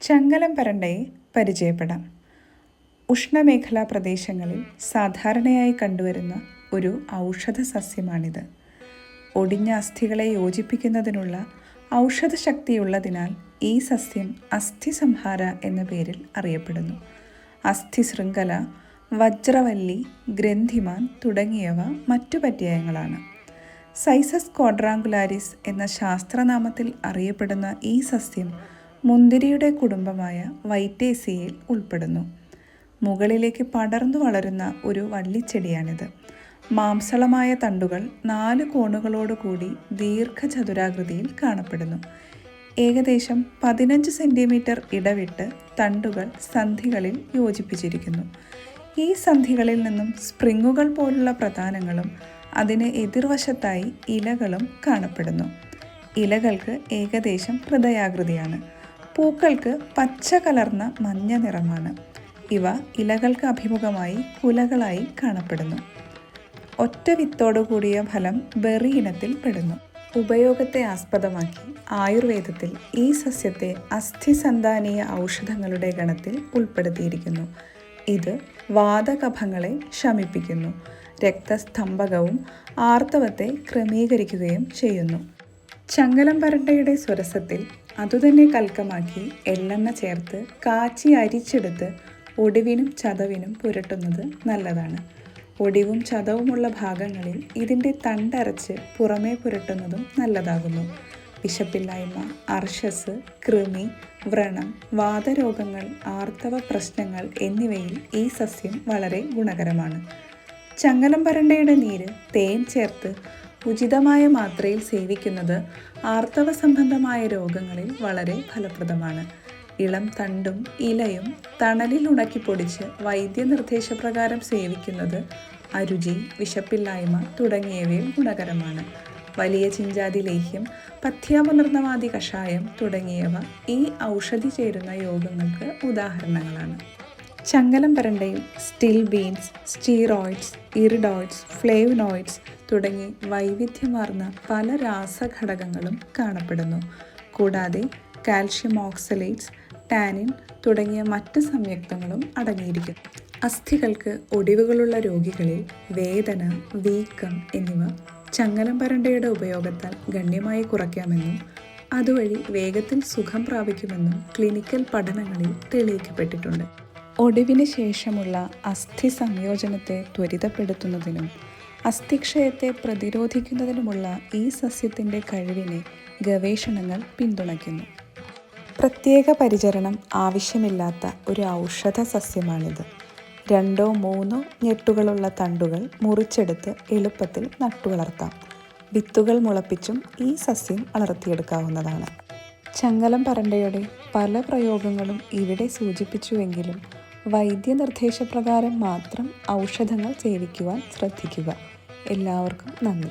ചങ്ങലം പരണ്ടയെ പരിചയപ്പെടാം. ഉഷ്ണമേഖലാ പ്രദേശങ്ങളിൽ സാധാരണയായി കണ്ടുവരുന്ന ഒരു ഔഷധ സസ്യമാണിത്. ഒടിഞ്ഞ അസ്ഥികളെ യോജിപ്പിക്കുന്നതിനുള്ള ഔഷധ ശക്തിയുള്ളതിനാൽ ഈ സസ്യം അസ്ഥിസംഹാര എന്ന പേരിൽ അറിയപ്പെടുന്നു. അസ്ഥി ശൃംഖല, വജ്രവല്ലി, ഗ്രന്ഥിമാൻ തുടങ്ങിയവ മറ്റു പര്യായങ്ങളാണ്. സൈസസ് ക്വാഡ്രാങ്കുലാരിസ് എന്ന ശാസ്ത്രനാമത്തിൽ അറിയപ്പെടുന്ന ഈ സസ്യം മുന്തിരിയുടെ കുടുംബമായ വൈറ്റേസിയയിൽ ഉൾപ്പെടുന്നു. മുകളിലേക്ക് പടർന്നു വളരുന്ന ഒരു വള്ളിച്ചെടിയാണിത്. മാംസളമായ തണ്ടുകൾ 4 കോണുകളോടുകൂടി ദീർഘചതുരാകൃതിയിൽ കാണപ്പെടുന്നു. ഏകദേശം 15 സെൻറ്റിമീറ്റർ ഇടവിട്ട് തണ്ടുകൾ സന്ധികളിൽ യോജിപ്പിച്ചിരിക്കുന്നു. ഈ സന്ധികളിൽ നിന്നും സ്പ്രിങ്ങുകൾ പോലുള്ള പ്രധാനങ്ങളും അതിന് എതിർവശത്തായി ഇലകളും കാണപ്പെടുന്നു. ഇലകൾക്ക് ഏകദേശം ഹൃദയാകൃതിയാണ്. പൂക്കൾക്ക് പച്ച കലർന്ന മഞ്ഞ നിറമാണ്. ഇവ ഇലകൾക്ക് അഭിമുഖമായി കുലകളായി കാണപ്പെടുന്നു. ഒറ്റ വിത്തോടുകൂടിയ ഫലം ബെറി ഇനത്തിൽ പെടുന്നു. ഉപയോഗത്തെ ആസ്പദമാക്കി ആയുർവേദത്തിൽ ഈ സസ്യത്തെ അസ്ഥിസന്താനീയ ഔഷധങ്ങളുടെ ഗണത്തിൽ ഉൾപ്പെടുത്തിയിരിക്കുന്നു. ഇത് വാതകഫങ്ങളെ ശമിപ്പിക്കുന്നു, രക്തസ്തംഭകവും ആർത്തവത്തെ ക്രമീകരിക്കുകയും ചെയ്യുന്നു. ചങ്ങലം പരണ്ടയുടെ സ്വരസത്തിൽ അതുതന്നെ കൽക്കമാക്കി എള്ളെണ്ണ ചേർത്ത് കാച്ചി അരിച്ചെടുത്ത് ഒടിവിനും ചതവിനും പുരട്ടുന്നത് നല്ലതാണ്. ഒടിവും ചതവുമുള്ള ഭാഗങ്ങളിൽ ഇതിൻ്റെ തണ്ടരച്ച് പുറമേ പുരട്ടുന്നതും നല്ലതാകുന്നു. വിശപ്പില്ലായ്മ, അർശസ്, കൃമി, വ്രണം, വാതരോഗങ്ങൾ, ആർത്തവ പ്രശ്നങ്ങൾ എന്നിവയിൽ ഈ സസ്യം വളരെ ഗുണകരമാണ്. ചങ്ങലം പരണ്ടയുടെ നീര് തേൻ ചേർത്ത് ഉചിതമായ മാത്രയിൽ സേവിക്കുന്നത് ആർത്തവ സംബന്ധമായ രോഗങ്ങളിൽ വളരെ ഫലപ്രദമാണ്. ഇളം തണ്ടും ഇലയും തണലിൽ ഉണക്കി പൊടിച്ച് വൈദ്യനിർദ്ദേശപ്രകാരം സേവിക്കുന്നത് അരുചി, വിശപ്പില്ലായ്മ തുടങ്ങിയവയിൽ ഗുണകരമാണ്. വലിയ ചിഞ്ചാതി ലേഹ്യം, പഥ്യാപുനർന്നവാദി കഷായം തുടങ്ങിയവ ഈ ഔഷധി ചേരുന്ന യോഗങ്ങൾക്ക് ഉദാഹരണങ്ങളാണ്. ചങ്ങലം പരണ്ടയിൽ സ്റ്റിൽ ബീൻസ്, സ്റ്റീറോയിഡ്സ്, ഇറിഡോയിഡ്സ്, ഫ്ലേവനോയിഡ്സ് തുടങ്ങി വൈവിധ്യമാർന്ന പല രാസഘടകങ്ങളും കാണപ്പെടുന്നു. കൂടാതെ കാൽഷ്യം ഓക്സലേറ്റ്സ്, ടാനിൻ തുടങ്ങിയ മറ്റ് സംയുക്തങ്ങളും അടങ്ങിയിരിക്കുന്നു. അസ്ഥികൾക്ക് ഒടിവുകളുള്ള രോഗികളിൽ വേദന, വീക്കം എന്നിവ ചങ്ങലം പരണ്ടയുടെ ഉപയോഗത്താൽ ഗണ്യമായി കുറയ്ക്കാമെന്നും അതുവഴി വേഗത്തിൽ സുഖം പ്രാപിക്കുമെന്നും ക്ലിനിക്കൽ പഠനങ്ങളിൽ തെളിയിക്കപ്പെട്ടിട്ടുണ്ട്. ഒടിവിന് ശേഷമുള്ള അസ്ഥി സംയോജനത്തെ ത്വരിതപ്പെടുത്തുന്നതിനും അസ്ഥിക്ഷയത്തെ പ്രതിരോധിക്കുന്നതിനുമുള്ള ഈ സസ്യത്തിൻ്റെ കഴിവിനെ ഗവേഷണങ്ങൾ പിന്തുണയ്ക്കുന്നു. പ്രത്യേക പരിചരണം ആവശ്യമില്ലാത്ത ഒരു ഔഷധ സസ്യമാണിത്. 2-3 ഞെട്ടുകളുള്ള തണ്ടുകൾ മുറിച്ചെടുത്ത് എളുപ്പത്തിൽ നട്ടുവളർത്താം. വിത്തുകൾ മുളപ്പിച്ചും ഈ സസ്യം വളർത്തിയെടുക്കാവുന്നതാണ്. ചങ്ങലം പരണ്ടയുടെ പല പ്രയോഗങ്ങളും ഇവിടെ സൂചിപ്പിച്ചുവെങ്കിലും വൈദ്യനിർദ്ദേശപ്രകാരം മാത്രം ഔഷധങ്ങൾ സേവിക്കുവാൻ ശ്രദ്ധിക്കുക. എല്ലാവർക്കും നന്ദി.